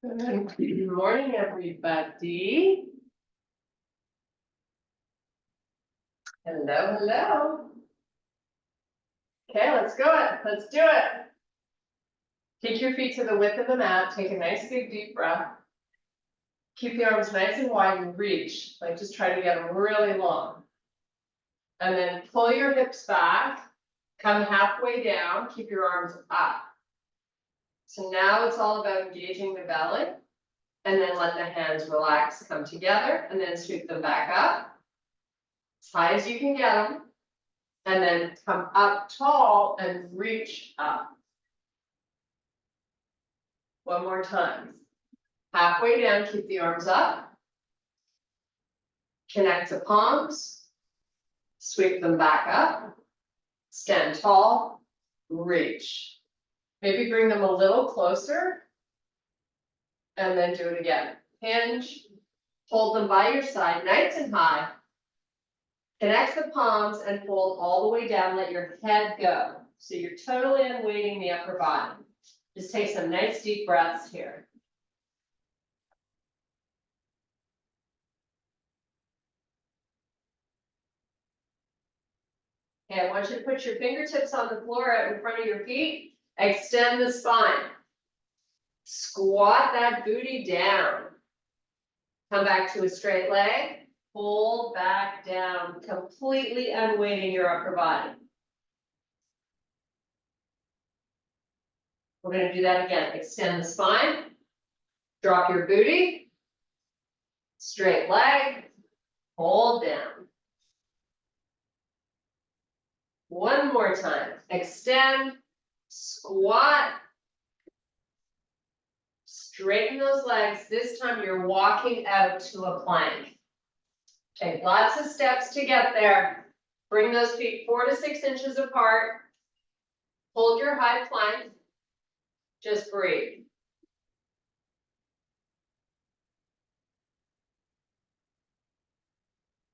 Good morning, everybody. Hello, hello. Okay, let's go it. Let's do it. Take your feet to the width of the mat. Take a nice big deep breath. Keep the arms nice and wide and reach. Like just try to get them really long. And then pull your hips back. Come halfway down. Keep your arms up. So now it's all about engaging the belly. And then let the hands relax, come together, and then sweep them back up. As high as you can get them. And then come up tall and reach up. One more time. Halfway down, keep the arms up. Connect the palms. Sweep them back up. Stand tall. Reach. Maybe bring them a little closer. And then do it again. Hinge. Hold them by your side, nice and high. Connect the palms and fold all the way down. Let your head go. So you're totally unweighting the upper body. Just take some nice deep breaths here. Okay, I want you to put your fingertips on the floor out in front of your feet. Extend the spine. Squat that booty down. Come back to a straight leg. Pull back down, completely unweighting your upper body. We're going to do that again. Extend the spine. Drop your booty. Straight leg. Hold down. One more time. Extend. Squat. Straighten those legs. This time you're walking out to a plank. Take lots of steps to get there. Bring those feet 4 to 6 inches apart. Hold your high plank. Just breathe.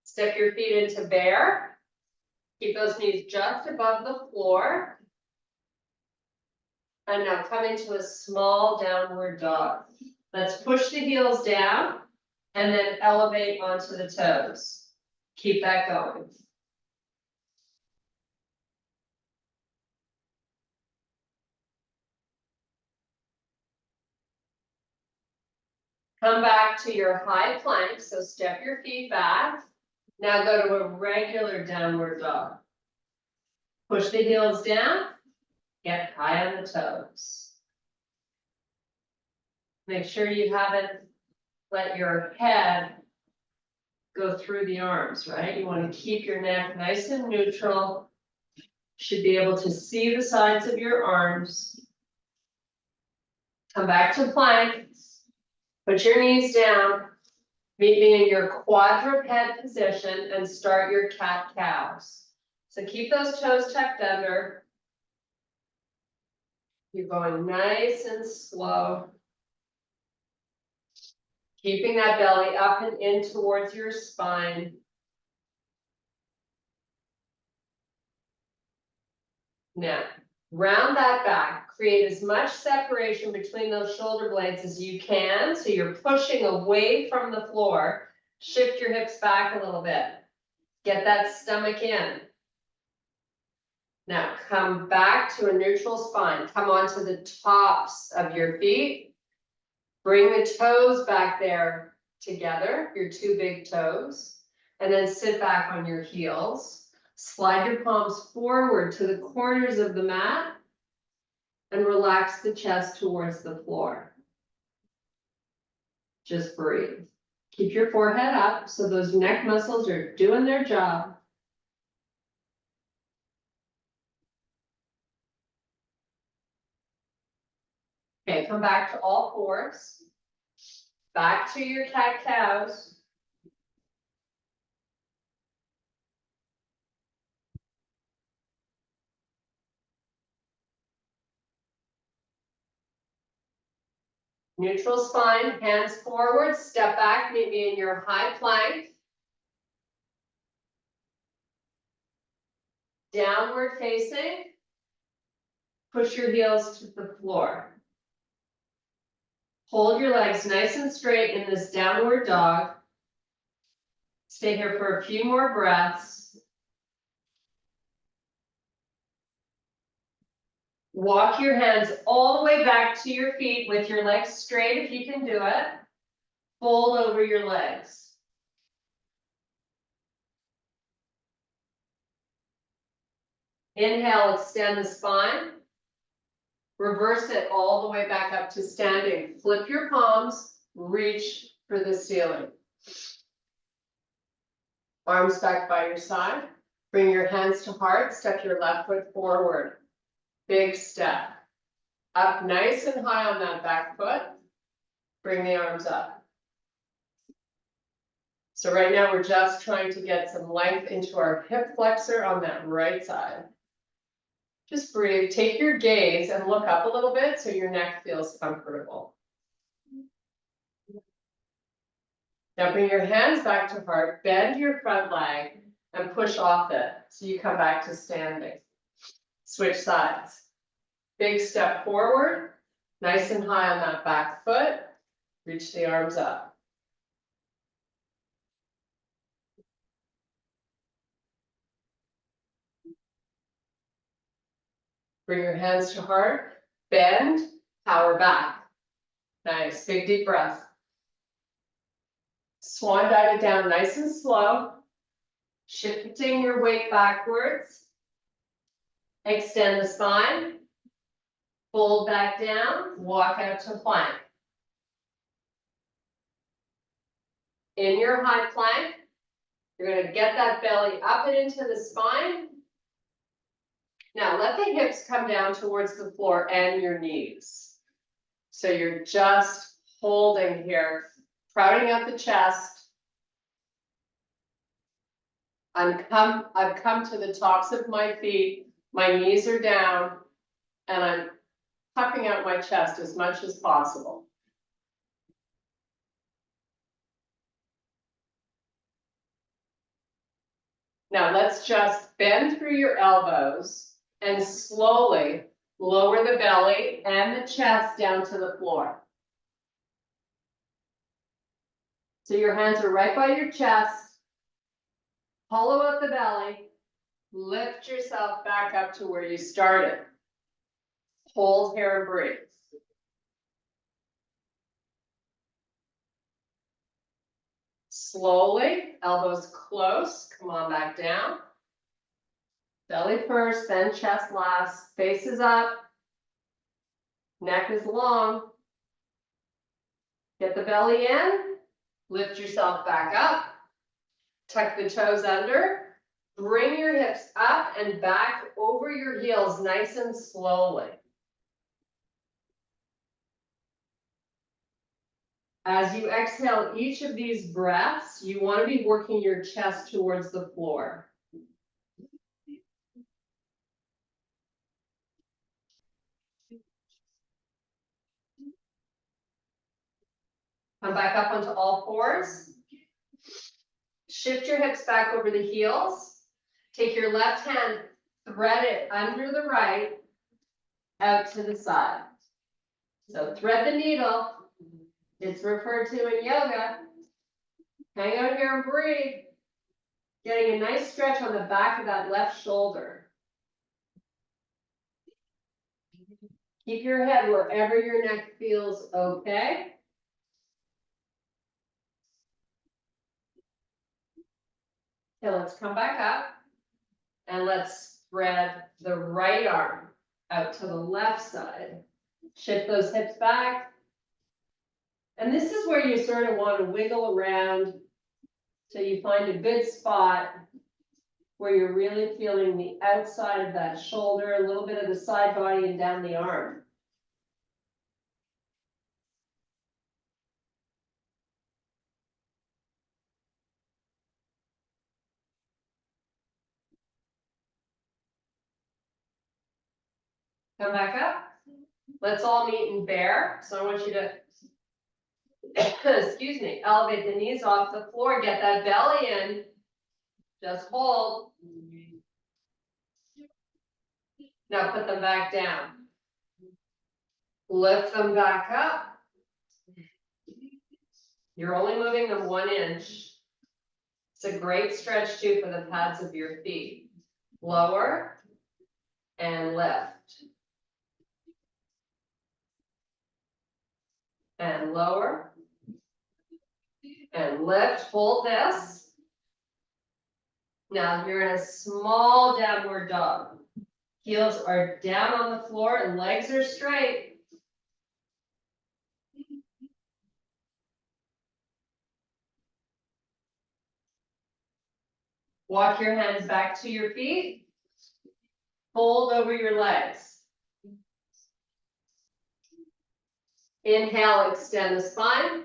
Step your feet into bear. Keep those knees just above the floor. And now come into a small downward dog. Let's push the heels down and then elevate onto the toes. Keep that going. Come back to your high plank, so step your feet back. Now go to a regular downward dog. Push the heels down, get high on the toes. Make sure you haven't let your head go through the arms, right? You want to keep your neck nice and neutral. Should be able to see the sides of your arms. Come back to plank. Put your knees down. Meet me in your quadruped position and start your cat-cows. So keep those toes tucked under. You're going nice and slow. Keeping that belly up and in towards your spine. Now, round that back. Create as much separation between those shoulder blades as you can. So you're pushing away from the floor. Shift your hips back a little bit. Get that stomach in. Now come back to a neutral spine. Come onto the tops of your feet. Bring the toes back there together, your 2 big toes. And then sit back on your heels. Slide your palms forward to the corners of the mat. And relax the chest towards the floor. Just breathe. Keep your forehead up so those neck muscles are doing their job. Okay, come back to all fours. Back to your cat-cows. Neutral spine, hands forward, step back, meet me in your high plank. Downward facing. Push your heels to the floor. Hold your legs nice and straight in this downward dog. Stay here for a few more breaths. Walk your hands all the way back to your feet with your legs straight if you can do it. Fold over your legs. Inhale, extend the spine. Reverse it all the way back up to standing. Flip your palms, reach for the ceiling. Arms back by your side. Bring your hands to heart, step your left foot forward. Big step. Up nice and high on that back foot. Bring the arms up. So right now we're just trying to get some length into our hip flexor on that right side. Just breathe, take your gaze and look up a little bit so your neck feels comfortable. Now bring your hands back to heart, bend your front leg and push off it so you come back to standing. Switch sides. Big step forward, nice and high on that back foot. Reach the arms up. Bring your hands to heart, bend, power back. Nice, big deep breath. Swan dive it down nice and slow. Shifting your weight backwards. Extend the spine. Fold back down, walk out to plank. In your high plank, you're going to get that belly up and into the spine. Now let the hips come down towards the floor and your knees. So you're just holding here, crowding out the chest. I've come to the tops of my feet, my knees are down, and I'm puffing out my chest as much as possible. Now let's just bend through your elbows and slowly lower the belly and the chest down to the floor. So your hands are right by your chest. Hollow out the belly. Lift yourself back up to where you started. Hold here and breathe. Slowly, elbows close, come on back down. Belly first, then chest last. Face is up. Neck is long. Get the belly in. Lift yourself back up. Tuck the toes under. Bring your hips up and back over your heels nice and slowly. As you exhale each of these breaths, you want to be working your chest towards the floor. Come back up onto all fours. Shift your hips back over the heels. Take your left hand, thread it under the right, out to the side. So thread the needle. It's referred to in yoga. Hang out here and breathe. Getting a nice stretch on the back of that left shoulder. Keep your head wherever your neck feels okay. Okay, let's come back up and let's spread the right arm out to the left side. Shift those hips back. And this is where you sort of want to wiggle around so you find a good spot where you're really feeling the outside of that shoulder, a little bit of the side body and down the arm. Come back up. Let's all meet in bear. So I want you to, excuse me, elevate the knees off the floor, get that belly in. Just hold. Now put them back down. Lift them back up. You're only moving them 1 inch. It's a great stretch too for the pads of your feet. Lower and lift. And lower. And lift, hold this. Now you're in a small downward dog. Heels are down on the floor and legs are straight. Walk your hands back to your feet. Fold over your legs. Inhale, extend the spine.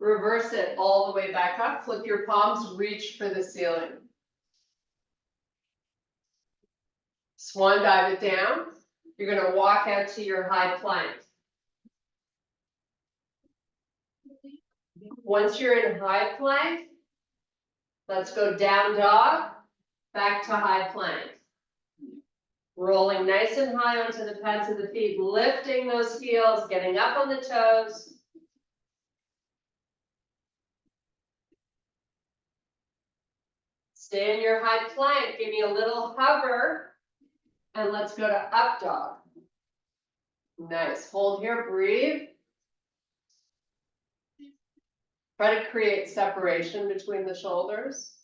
Reverse it all the way back up. Flip your palms, reach for the ceiling. Swan dive it down. You're going to walk out to your high plank. Once you're in high plank, let's go down dog, back to high plank. Rolling nice and high onto the pads of the feet, lifting those heels, getting up on the toes. Stay in your high plank, give me a little hover, and let's go to up dog. Nice, hold here, breathe. Try to create separation between the shoulders.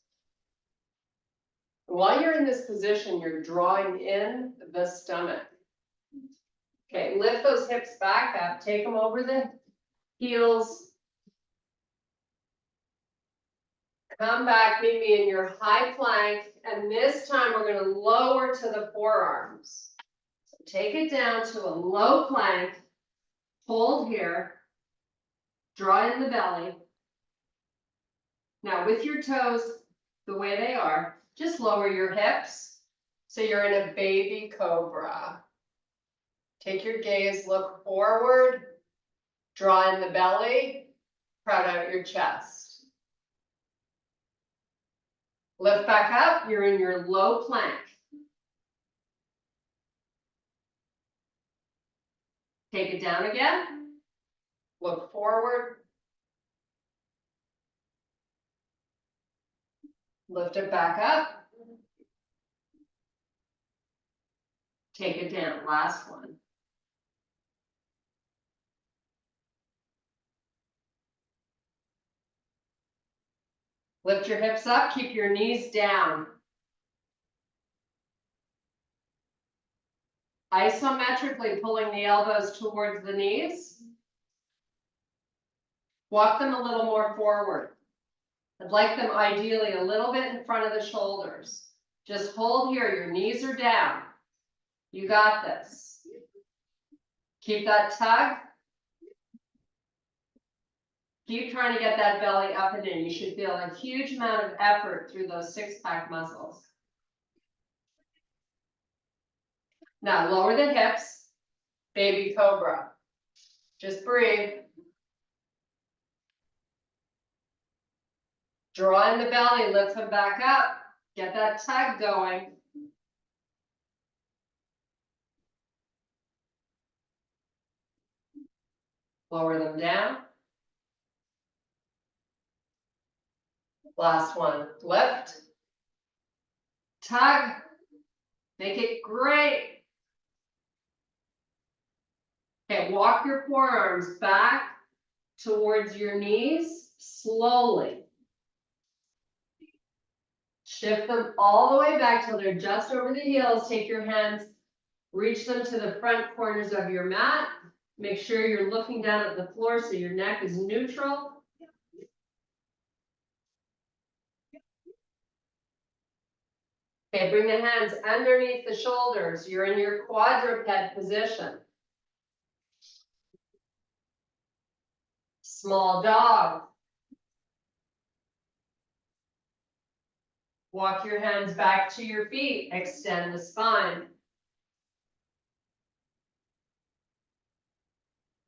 While you're in this position, you're drawing in the stomach. Okay, lift those hips back up, take them over the heels. Come back, meet me in your high plank, and this time we're going to lower to the forearms. So take it down to a low plank, hold here, draw in the belly. Now with your toes the way they are, just lower your hips so you're in a baby cobra. Take your gaze, look forward, draw in the belly, proud out your chest. Lift back up, you're in your low plank. Take it down again, look forward. Lift it back up. Take it down, last one. Lift your hips up, keep your knees down. Isometrically pulling the elbows towards the knees. Walk them a little more forward. I'd like them ideally a little bit in front of the shoulders. Just hold here, your knees are down. You got this. Keep that tug. Keep trying to get that belly up and in. You should feel a huge amount of effort through those six-pack muscles. Now lower the hips, baby cobra. Just breathe. Draw in the belly, lift them back up. Get that tug going. Lower them down. Last one, lift. Tug. Make it great. Okay, walk your forearms back towards your knees slowly. Shift them all the way back till they're just over the heels. Take your hands, reach them to the front corners of your mat. Make sure you're looking down at the floor so your neck is neutral. Okay, bring the hands underneath the shoulders. You're in your quadruped position. Small dog. Walk your hands back to your feet. Extend the spine.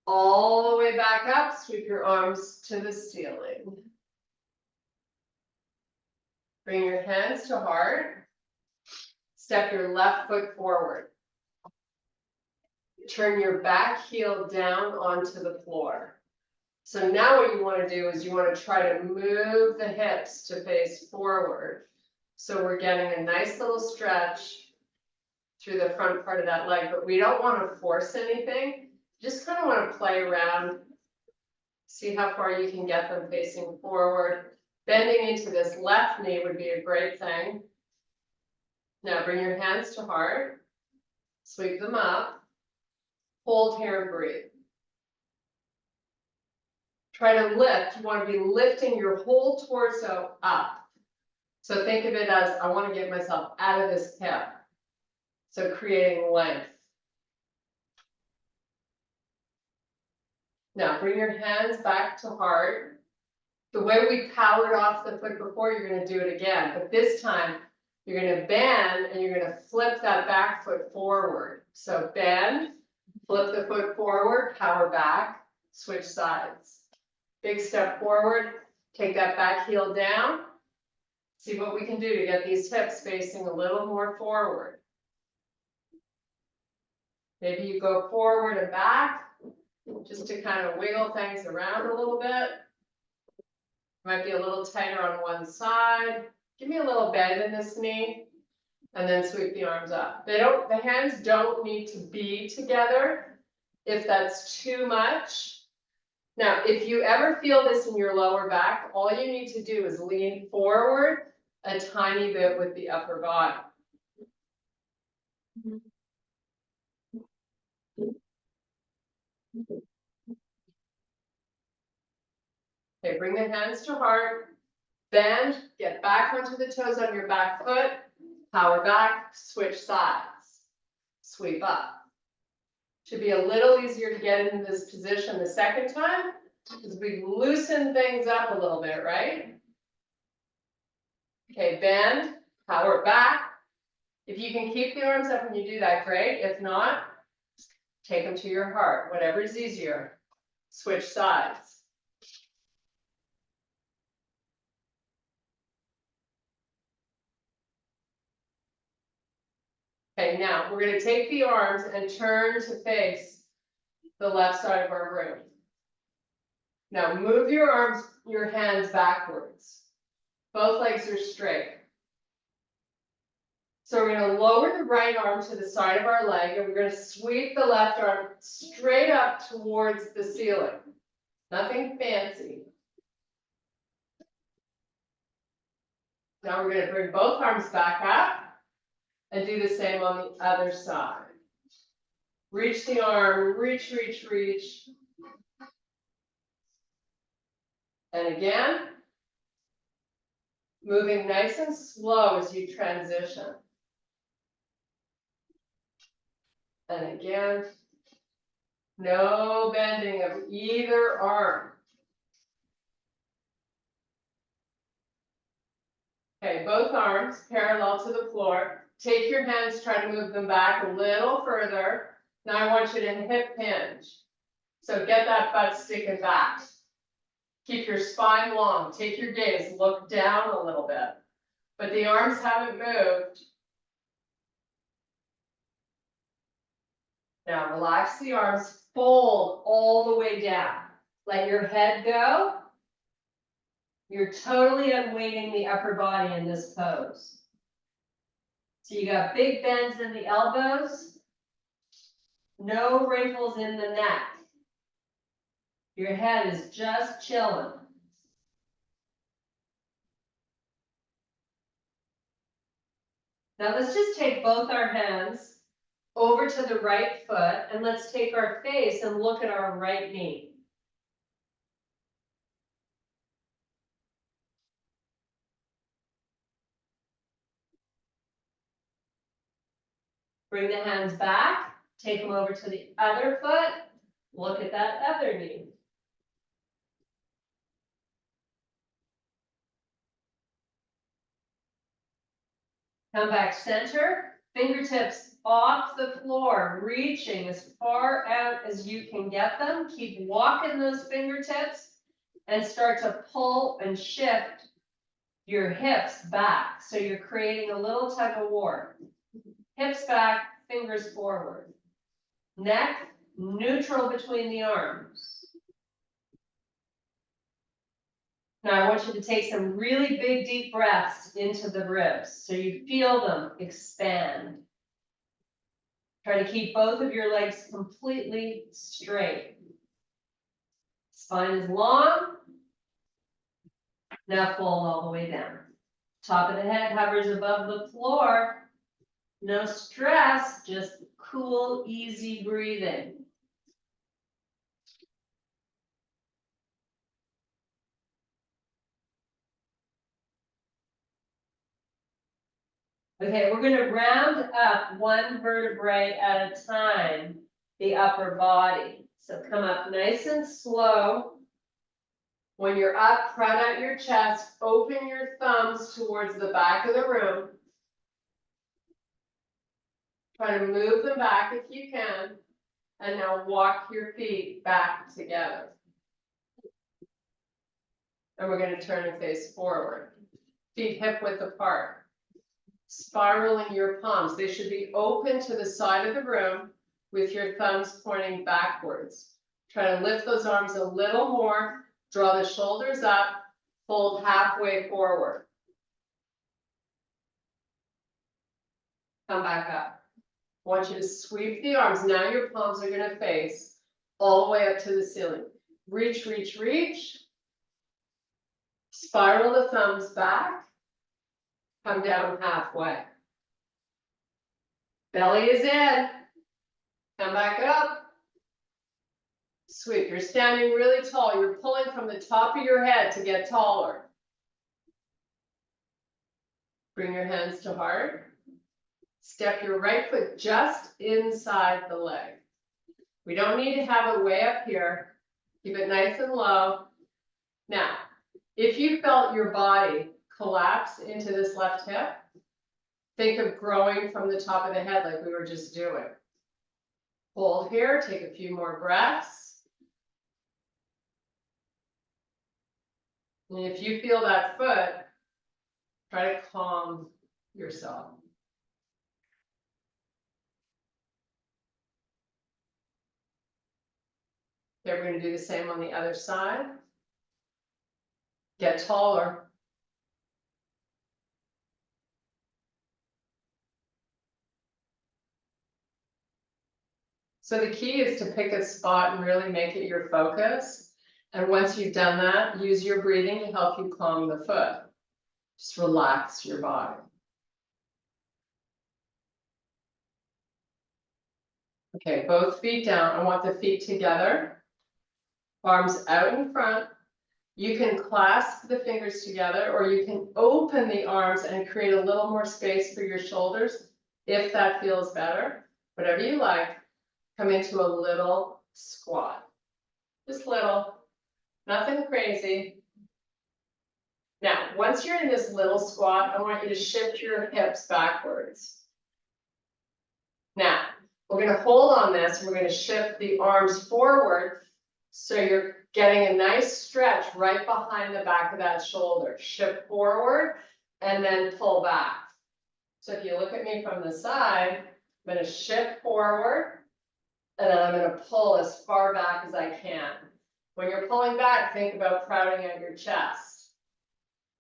All the way back up. Sweep your arms to the ceiling. Bring your hands to heart. Step your left foot forward. Turn your back heel down onto the floor. So now what you want to do is you want to try to move the hips to face forward. So we're getting a nice little stretch through the front part of that leg, but we don't want to force anything. Just kind of want to play around, see how far you can get them facing forward. Bending into this left knee would be a great thing. Now bring your hands to heart, sweep them up, hold here and breathe. Try to lift, you want to be lifting your whole torso up. So think of it as, I want to get myself out of this hip. So creating length. Now bring your hands back to heart. The way we powered off the foot before, you're going to do it again. But this time, you're going to bend and you're going to flip that back foot forward. So bend, flip the foot forward, power back, switch sides. Big step forward, take that back heel down. See what we can do to get these hips facing a little more forward. Maybe you go forward and back, just to kind of wiggle things around a little bit. Might be a little tighter on one side. Give me a little bend in this knee, and then sweep the arms up. The hands don't need to be together if that's too much. Now, if you ever feel this in your lower back, all you need to do is lean forward a tiny bit with the upper body. Okay, bring the hands to heart, bend, get back onto the toes on your back foot, power back, switch sides, sweep up. Should be a little easier to get into this position the second time, because we loosen things up a little bit, right? Okay, bend, power back. If you can keep the arms up when you do that, great. If not, take them to your heart, whatever is easier. Switch sides. Okay, now we're going to take the arms and turn to face the left side of our room. Now move your arms, your hands backwards. Both legs are straight. So we're going to lower the right arm to the side of our leg, and we're going to sweep the left arm straight up towards the ceiling. Nothing fancy. Now we're going to bring both arms back up and do the same on the other side. Reach the arm, reach, reach, reach. And again, moving nice and slow as you transition. And again, no bending of either arm. Okay, both arms parallel to the floor. Take your hands, try to move them back a little further. Now I want you to hip hinge. So get that butt sticking back. Keep your spine long. Take your gaze, look down a little bit. But the arms haven't moved. Now relax the arms, fold all the way down. Let your head go. You're totally unweighting the upper body in this pose. So you got big bends in the elbows, no wrinkles in the neck. Your head is just chilling. Now let's just take both our hands over to the right foot, and let's take our face and look at our right knee. Bring the hands back, take them over to the other foot, look at that other knee. Come back center, fingertips off the floor, reaching as far out as you can get them. Keep walking those fingertips and start to pull and shift your hips back. So you're creating a little tug of war. Hips back, fingers forward. Neck neutral between the arms. Now I want you to take some really big deep breaths into the ribs so you feel them expand. Try to keep both of your legs completely straight. Spine is long. Now fold all the way down. Top of the head hovers above the floor. No stress, just cool, easy breathing. Okay, we're going to round up one vertebrae at a time, the upper body. So come up nice and slow. When you're up, front out your chest, open your thumbs towards the back of the room. Try to move them back if you can. And now walk your feet back together. And we're going to turn and face forward. Feet hip width apart. Spiraling your palms. They should be open to the side of the room with your thumbs pointing backwards. Try to lift those arms a little more. Draw the shoulders up. Fold halfway forward. Come back up. I want you to sweep the arms. Now your palms are going to face all the way up to the ceiling. Reach, reach, reach. Spiral the thumbs back. Come down halfway. Belly is in. Come back up. Sweep. You're standing really tall. You're pulling from the top of your head to get taller. Bring your hands to heart. Step your right foot just inside the leg. We don't need to have it way up here. Keep it nice and low. Now, if you felt your body collapse into this left hip, think of growing from the top of the head like we were just doing. Hold here, take a few more breaths. And if you feel that foot, try to calm yourself. Okay, we're going to do the same on the other side. Get taller. So the key is to pick a spot and really make it your focus. And once you've done that, use your breathing to help you calm the foot. Just relax your body. Okay, both feet down. I want the feet together. Arms out in front. You can clasp the fingers together, or you can open the arms and create a little more space for your shoulders, if that feels better. Whatever you like. Come into a little squat. Just little. Nothing crazy. Now, once you're in this little squat, I want you to shift your hips backwards. Now, we're going to hold on this. We're going to shift the arms forward. So you're getting a nice stretch right behind the back of that shoulder. Shift forward and then pull back. So if you look at me from the side, I'm going to shift forward and then I'm going to pull as far back as I can. When you're pulling back, think about crowding out your chest.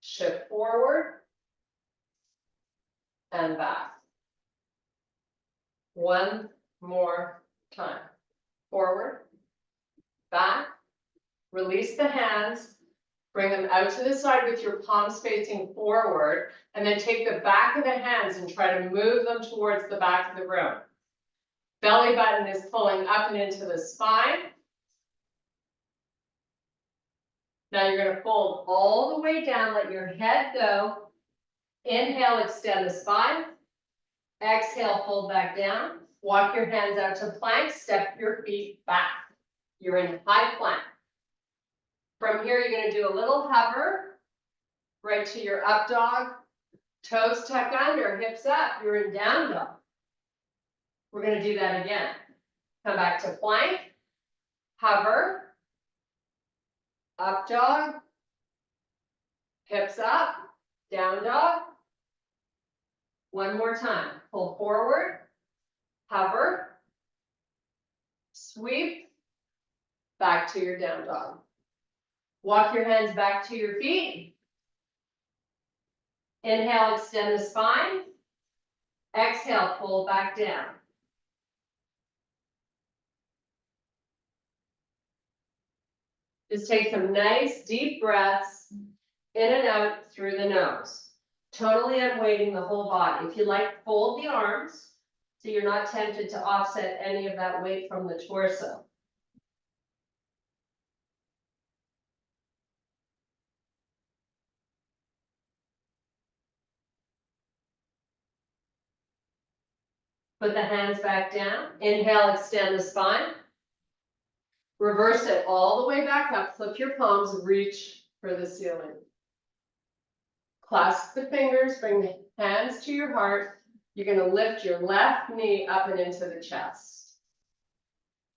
Shift forward and back. One more time. Forward, back, release the hands, bring them out to the side with your palms facing forward, and then take the back of the hands and try to move them towards the back of the room. Belly button is pulling up and into the spine. Now you're going to fold all the way down, let your head go. Inhale, extend the spine. Exhale, fold back down. Walk your hands out to plank, step your feet back. You're in high plank. From here, you're going to do a little hover, right to your up dog. Toes tuck under, hips up, you're in down dog. We're going to do that again. Come back to plank, hover, up dog, hips up, down dog. One more time. Pull forward, hover, sweep, back to your down dog. Walk your hands back to your feet. Inhale, extend the spine. Exhale, fold back down. Just take some nice deep breaths in and out through the nose. Totally unweighting the whole body. If you like, fold the arms so you're not tempted to offset any of that weight from the torso. Put the hands back down. Inhale, extend the spine. Reverse it all the way back up. Flip your palms, reach for the ceiling. Clasp the fingers, bring the hands to your heart. You're going to lift your left knee up and into the chest.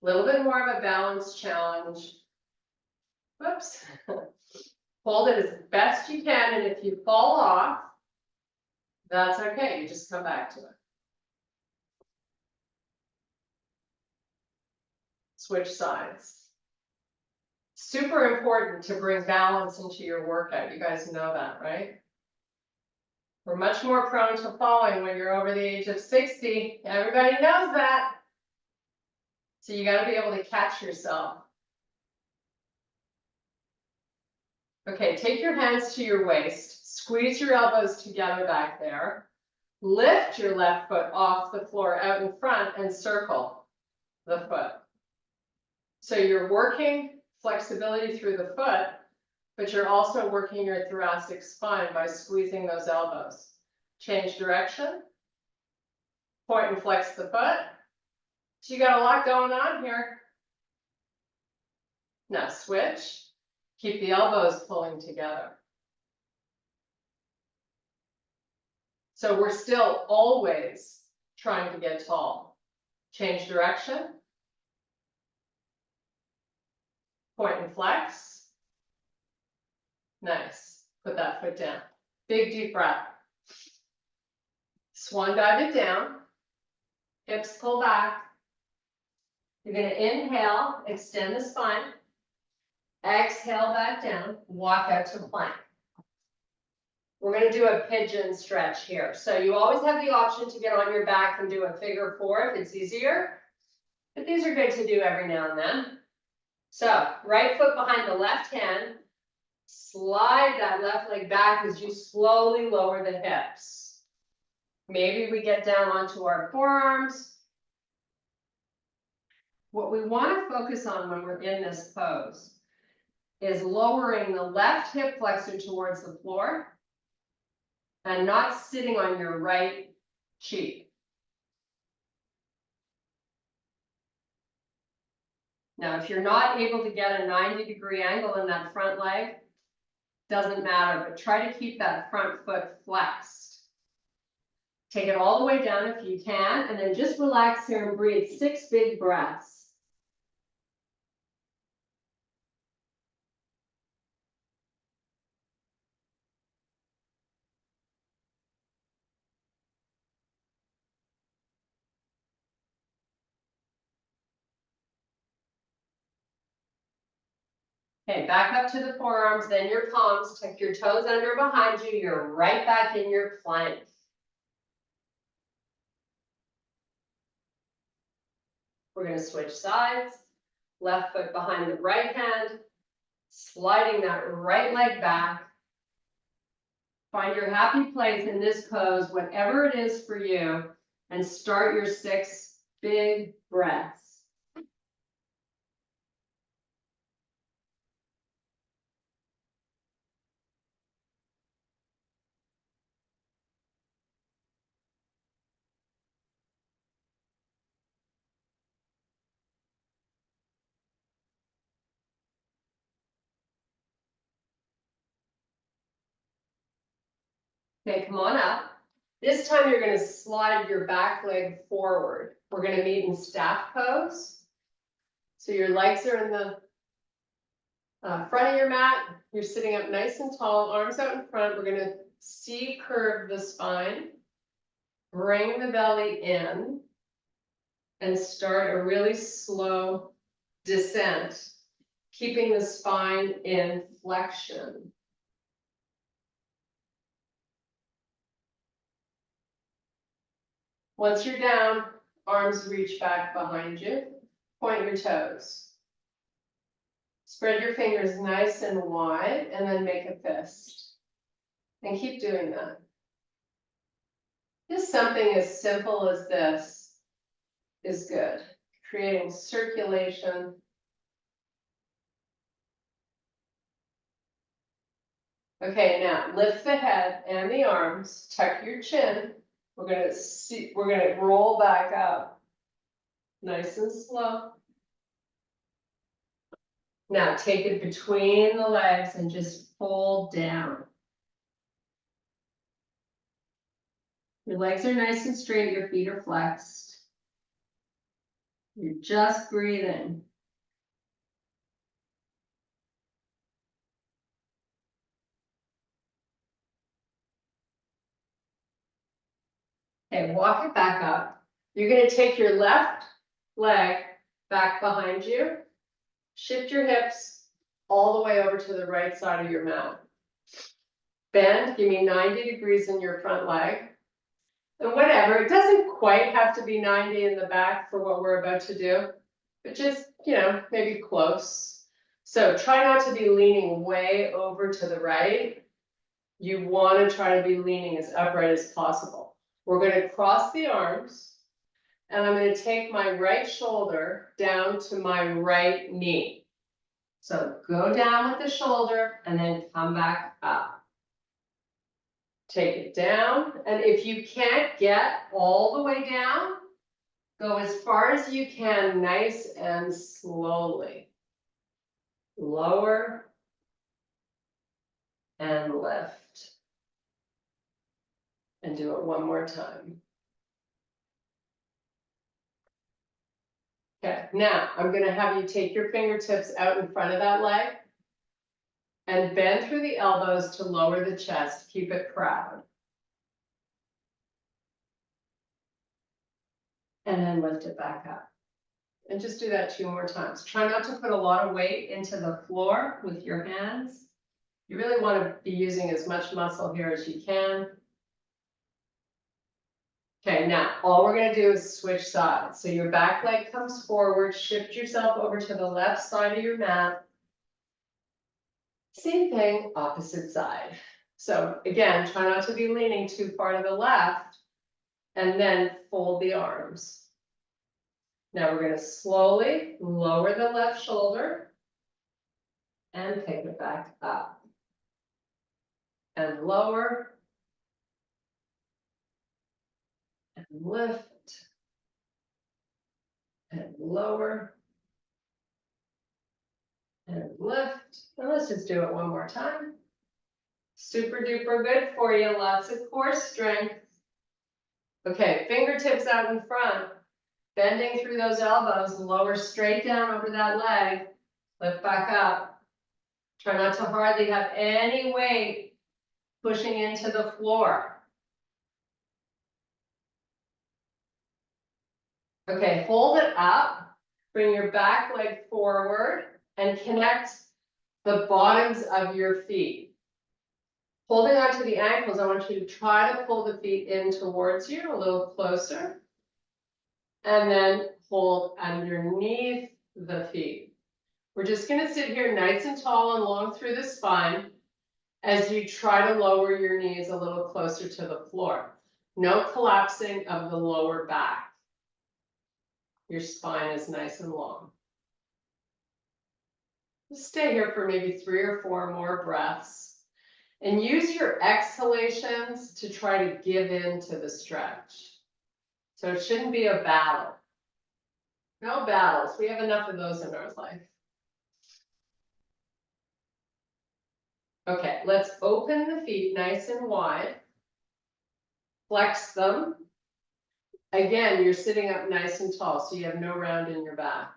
A little bit more of a balance challenge. Whoops. Hold it as best you can, and if you fall off, that's okay. You just come back to it. Switch sides. Super important to bring balance into your workout. You guys know that, right? We're much more prone to falling when you're over the age of 60. Everybody knows that. So you got to be able to catch yourself. Okay, take your hands to your waist. Squeeze your elbows together back there. Lift your left foot off the floor out in front and circle the foot. So you're working flexibility through the foot, but you're also working your thoracic spine by squeezing those elbows. Change direction. Point and flex the foot. So you got a lot going on here. Now switch. Keep the elbows pulling together. So we're still always trying to get tall. Change direction. Point and flex. Nice. Put that foot down. Big deep breath. Swan dive it down. Hips pull back. You're going to inhale, extend the spine. Exhale back down. Walk out to plank. We're going to do a pigeon stretch here. So you always have the option to get on your back and do a figure 4 if it's easier. But these are good to do every now and then. So right foot behind the left hand. Slide that left leg back as you slowly lower the hips. Maybe we get down onto our forearms. What we want to focus on when we're in this pose is lowering the left hip flexor towards the floor and not sitting on your right cheek. Now, if you're not able to get a 90-degree angle in that front leg, doesn't matter, but try to keep that front foot flexed. Take it all the way down if you can, and then just relax here and breathe 6 big breaths. Okay, back up to the forearms, then your palms, tuck your toes under behind you, you're right back in your plank. We're going to switch sides, left foot behind the right hand, sliding that right leg back. Find your happy place in this pose, whatever it is for you, and start your 6 big breaths. Okay, come on up. This time you're going to slide your back leg forward. We're going to meet in staff pose. So your legs are in the front of your mat. You're sitting up nice and tall, arms out in front. We're going to C-curve the spine. Bring the belly in. And start a really slow descent keeping the spine in flexion. Once you're down, arms reach back behind you, point your toes. Spread your fingers nice and wide and then make a fist. And keep doing that. Just something as simple as this is good. Creating circulation. Okay, now lift the head and the arms, tuck your chin. We're gonna roll back up. Nice and slow. Now take it between the legs and just fold down. Your legs are nice and straight, your feet are flexed. You're just breathing. Okay, walk it back up. You're gonna take your left leg back behind you. Shift your hips all the way over to the right side of your mat. Bend, give me 90 degrees in your front leg. And whatever, it doesn't quite have to be 90 in the back for what we're about to do, but just, maybe close. So try not to be leaning way over to the right. You want to try to be leaning as upright as possible. We're going to cross the arms, and I'm going to take my right shoulder down to my right knee. So go down with the shoulder and then come back up. Take it down, and if you can't get all the way down, go as far as you can, nice and slowly. Lower and lift. And do it one more time. Okay, now I'm going to have you take your fingertips out in front of that leg and bend through the elbows to lower the chest. Keep it proud. And then lift it back up. And just do that 2 more times. Try not to put a lot of weight into the floor with your hands. You really want to be using as much muscle here as you can. Okay, now all we're going to do is switch sides. So your back leg comes forward, shift yourself over to the left side of your mat. Same thing, opposite side. So again, try not to be leaning too far to the left, and then fold the arms. Now we're going to slowly lower the left shoulder and pick it back up. And lower. And lift. And lower. And lift. And let's just do it one more time. Super duper good for you. Lots of core strength. Okay, fingertips out in front. Bending through those elbows, lower straight down over that leg, lift back up. Try not to hardly have any weight pushing into the floor. Okay, hold it up, bring your back leg forward and connect the bottoms of your feet. Holding onto the ankles, I want you to try to pull the feet in towards you a little closer. And then hold underneath the feet. We're just going to sit here nice and tall and long through the spine as you try to lower your knees a little closer to the floor. No collapsing of the lower back. Your spine is nice and long. Just stay here for maybe 3 or 4 more breaths. And use your exhalations to try to give in to the stretch. So it shouldn't be a battle. No battles. We have enough of those in our life. Okay, let's open the feet nice and wide. Flex them. Again, you're sitting up nice and tall, so you have no round in your back.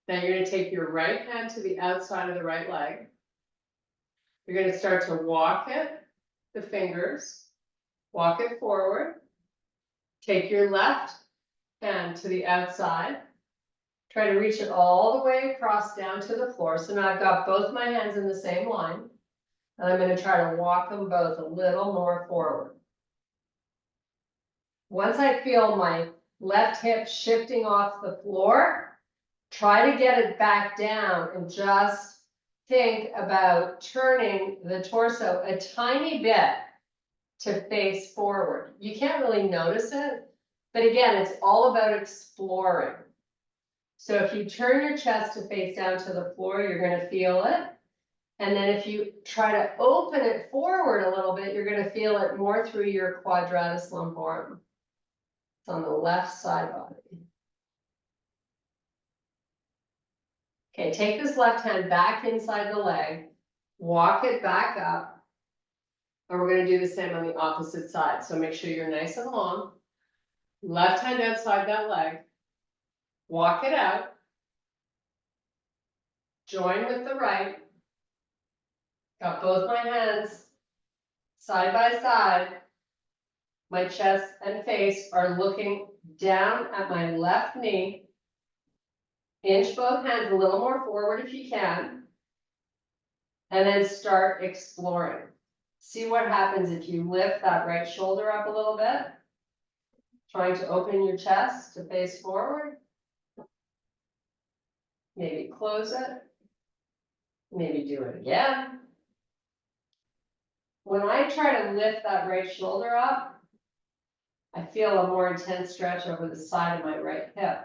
Now you're going to take your right hand to the outside of the right leg. You're going to start to walk it, the fingers, walk it forward. Take your left hand to the outside. Try to reach it all the way across down to the floor. So now I've got both my hands in the same line. And I'm gonna try to walk them both a little more forward. Once I feel my left hip shifting off the floor, try to get it back down and just think about turning the torso a tiny bit to face forward. You can't really notice it, but again, it's all about exploring. So if you turn your chest to face down to the floor, you're gonna feel it. And then if you try to open it forward a little bit, you're gonna feel it more through your quadratus lumborum. It's on the left side body. Okay, take this left hand back inside the leg, walk it back up. And we're gonna do the same on the opposite side. So make sure you're nice and long. Left hand outside that leg. Walk it out. Join with the right. Got both my hands side by side. My chest and face are looking down at my left knee. Inch both hands a little more forward if you can. And then start exploring. See what happens if you lift that right shoulder up a little bit. Trying to open your chest to face forward. Maybe close it. Maybe do it again. When I try to lift that right shoulder up, I feel a more intense stretch over the side of my right hip.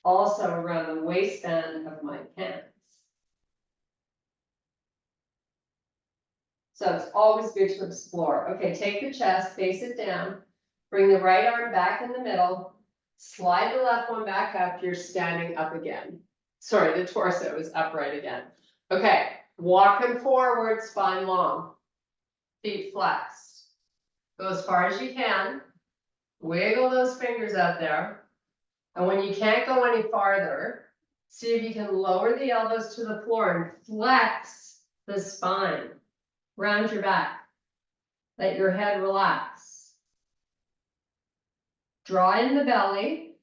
Also around the waistband of my pants. So it's always good to explore. Okay, take the chest, face it down, bring the right arm back in the middle, slide the left one back up, you're standing up again. Sorry, the torso is upright again. Okay, walking forward, spine long, feet flexed. Go as far as you can, wiggle those fingers out there. And when you can't go any farther, see if you can lower the elbows to the floor and flex the spine. Round your back. Let your head relax. Draw in the belly.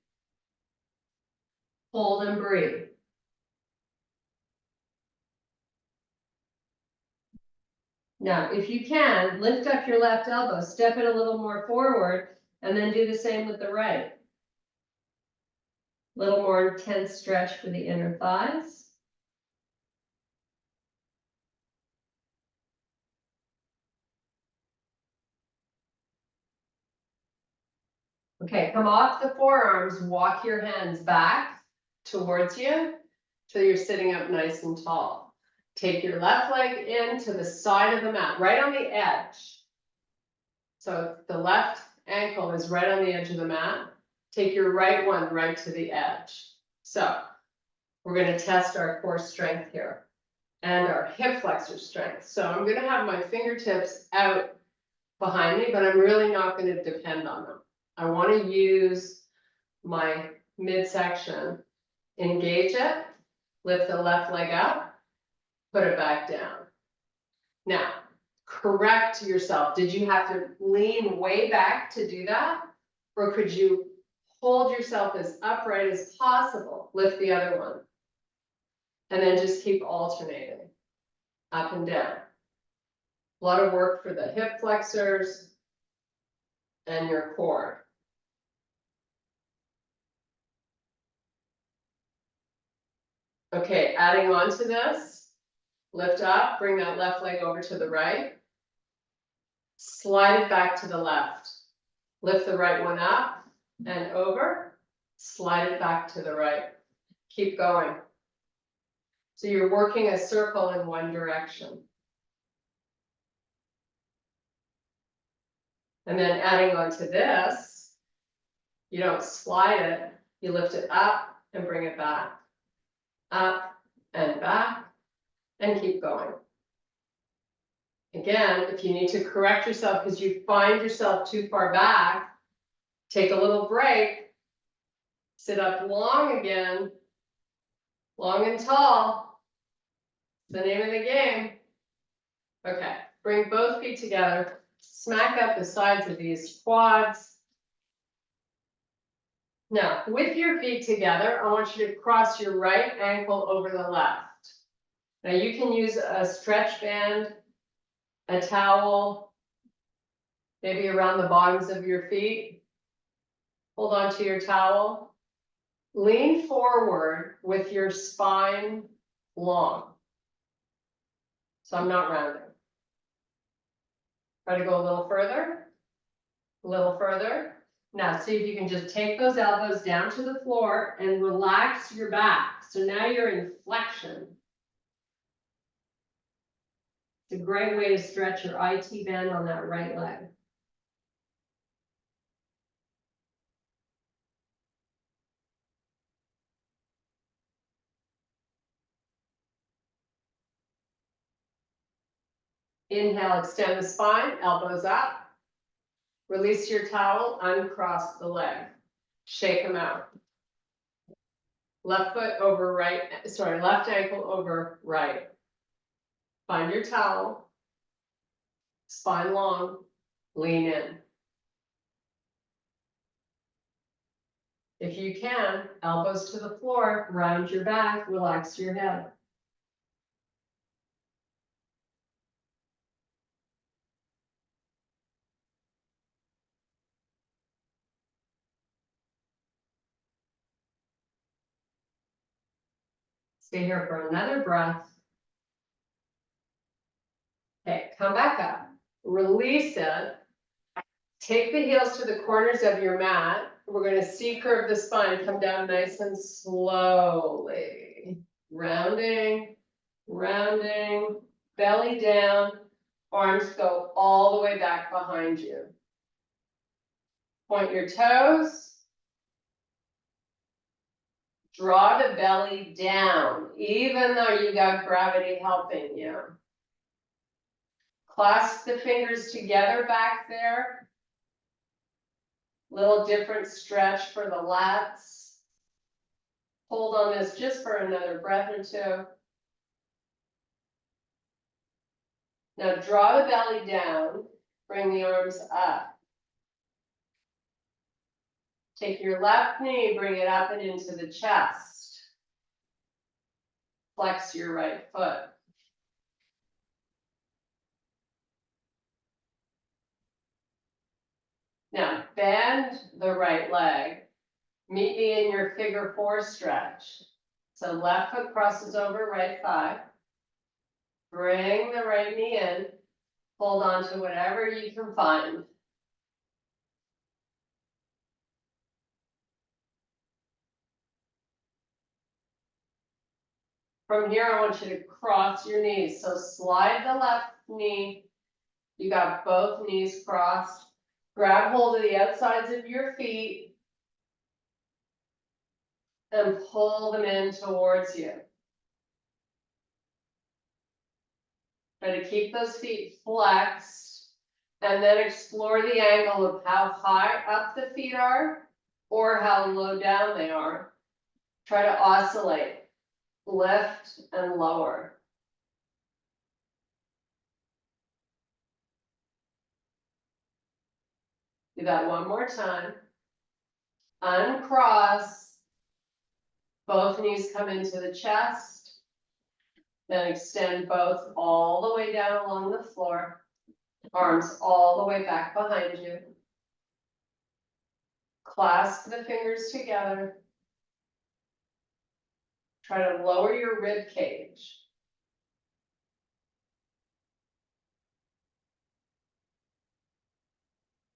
Hold and breathe. Now, if you can, lift up your left elbow, step it a little more forward, and then do the same with the right. A little more intense stretch for the inner thighs. Okay, come off the forearms, walk your hands back towards you till you're sitting up nice and tall. Take your left leg in to the side of the mat, right on the edge. So the left ankle is right on the edge of the mat. Take your right one right to the edge. So we're going to test our core strength here and our hip flexor strength. So I'm going to have my fingertips out behind me, but I'm really not going to depend on them. I want to use my midsection, engage it, lift the left leg up, put it back down. Now, correct yourself. Did you have to lean way back to do that? Or could you hold yourself as upright as possible? Lift the other one. And then just keep alternating up and down. A lot of work for the hip flexors and your core. Okay, adding on to this, lift up, bring that left leg over to the right. Slide it back to the left. Lift the right one up and over. Slide it back to the right. Keep going. So you're working a circle in one direction. And then adding on to this, you don't slide it, you lift it up and bring it back. Up and back, and keep going. Again, if you need to correct yourself because you find yourself too far back, take a little break, sit up long again, long and tall. It's the name of the game. Okay, bring both feet together, smack up the sides of these quads. Now, with your feet together, I want you to cross your right ankle over the left. Now you can use a stretch band, a towel, maybe around the bottoms of your feet. Hold on to your towel. Lean forward with your spine long. So I'm not rounding. Try to go a little further, a little further. Now see if you can just take those elbows down to the floor and relax your back. So now you're in flexion. It's a great way to stretch your IT band on that right leg. Inhale, extend the spine, elbows up. Release your towel, uncross the leg. Shake them out. Left foot over right, left ankle over right. Find your towel. Spine long, lean in. If you can, elbows to the floor, round your back, relax your head. Stay here for another breath. Okay, come back up. Release it. Take the heels to the corners of your mat. We're going to C-curve the spine. Come down nice and slowly. Rounding, rounding, belly down. Arms go all the way back behind you. Point your toes. Draw the belly down, even though you got gravity helping you. Clasp the fingers together back there. Little different stretch for the lats. Hold on this just for another breath or two. Now draw the belly down, bring the arms up. Take your left knee, bring it up and into the chest. Flex your right foot. Now bend the right leg. Meet me in your figure 4 stretch. So left foot crosses over right thigh. Bring the right knee in. Hold on to whatever you can find. From here, I want you to cross your knees. So slide the left knee. You got both knees crossed. Grab hold of the outsides of your feet and pull them in towards you. Try to keep those feet flexed and then explore the angle of how high up the feet are or how low down they are. Try to oscillate, lift and lower. Do that one more time. Uncross. Both knees come into the chest. Then extend both all the way down along the floor. Arms all the way back behind you. Clasp the fingers together. Try to lower your rib cage.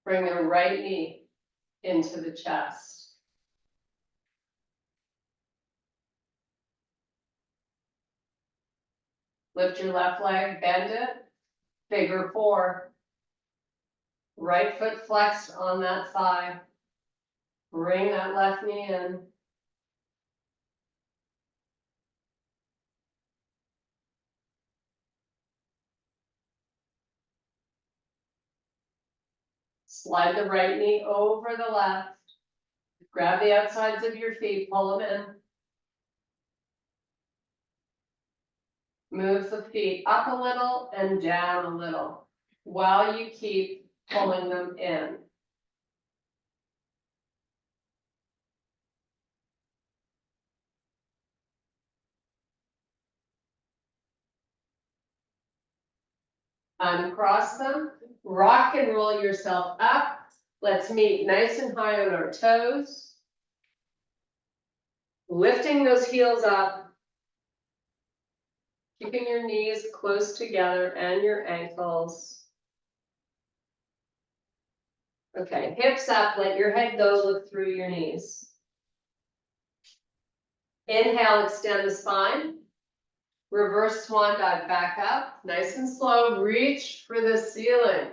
Bring the right knee into the chest. Lift your left leg, bend it, figure 4. Right foot flexed on that thigh. Bring that left knee in. Slide the right knee over the left. Grab the outsides of your feet, pull them in. Move the feet up a little and down a little while you keep pulling them in. Uncross them, rock and roll yourself up. Let's meet nice and high on our toes. Lifting those heels up. Keeping your knees close together and your ankles. Okay, hips up, let your head go, look through your knees. Inhale, extend the spine. Reverse swan dive back up, nice and slow, reach for the ceiling.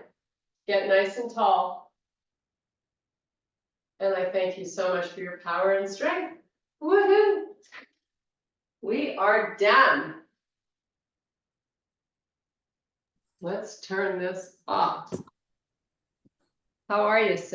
Get nice and tall. And I thank you so much for your power and strength. Woohoo! We are done. Let's turn this off. How are you, Sue?